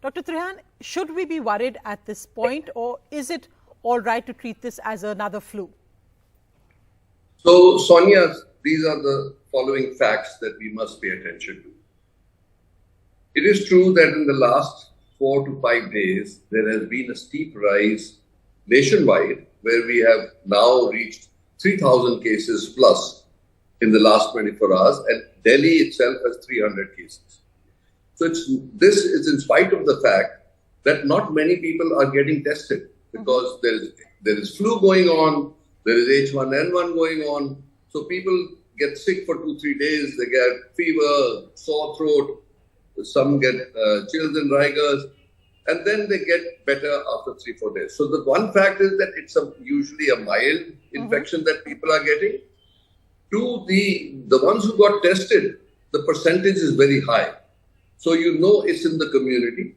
Dr. Trehan, should we be worried at this point, or is it all right to treat this as another flu? So, Sonia, these are the following facts that we must pay attention to. It is true that in the last 4 to 5 days, there has been a steep rise nationwide, where we have now reached 3,000 cases plus in the last 24 hours, and Delhi itself has 300 cases. So this is in spite of the fact that not many people are getting tested, because there is flu going on, there is H1N1 going on. So people get sick for 2-3 days, they get fever, sore throat, some get chills and rigors, and then they get better after 3-4 days. So the one fact is that it's usually a mild infection that people are getting. Two, the ones who got tested, the percentage is very high. So you know it's in the community.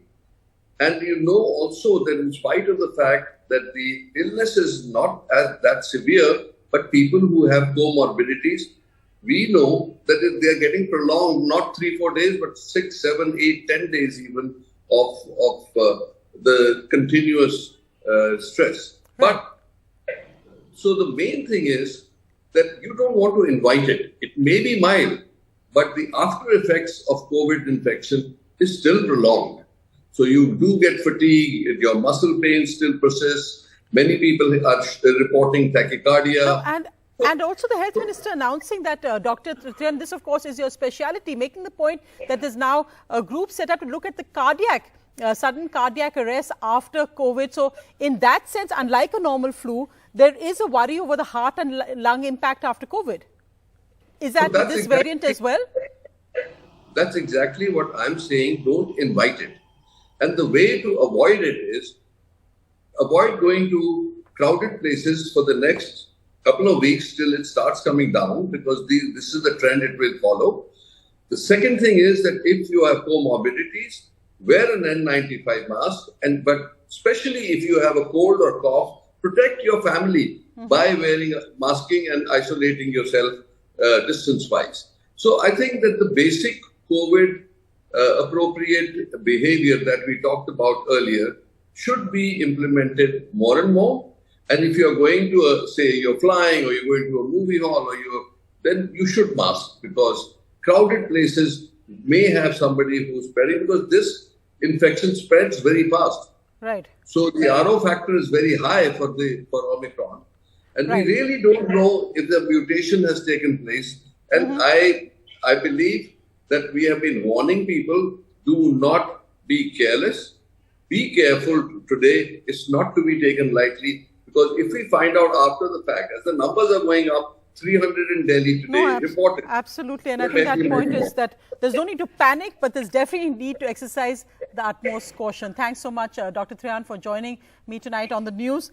And you know also that in spite of the fact that the illness is not that severe, but people who have comorbidities, we know that they are getting prolonged, not 3-4 days, but 6, 7, 8, 10 days even of the continuous stress. But so the main thing is that you don't want to invite it. It may be mild, but the after effects of COVID infection is still prolonged. So you do get fatigue, your muscle pain still persists. Many people are reporting tachycardia. And also the health minister announcing that, Dr. Trehan, this of course is your speciality, making the point that there's now a group set up to look at the cardiac, sudden cardiac arrest after COVID. So in that sense, unlike a normal flu, there is a worry over the heart and lung impact after COVID. Is that so this variant as well? That's exactly what I'm saying. Don't invite it. And the way to avoid it is avoid going to crowded places for the next couple of weeks till it starts coming down, because this is the trend it will follow. The second thing is that if you have comorbidities, wear an N95 mask, but especially if you have a cold or cough, protect your family by wearing masking and isolating yourself distance-wise. So I think that the basic COVID appropriate behavior that we talked about earlier should be implemented more and more. And if you're going to, say, you're flying or you're going to a movie hall, then you should mask, because crowded places may have somebody who's spreading, because this infection spreads very fast. Right. So the RO factor is very high for Omicron. And we really don't know if the mutation has taken place. And I believe that we have been warning people, do not be careless. Be careful today. It's not to be taken lightly. Because if we find out after the fact, as the numbers are going up, 300 in Delhi today, reported. Absolutely. And I think that point is that there's no need to panic, but there's definitely need to exercise the utmost caution. Thanks so much, Dr. Trehan, for joining me tonight on the news.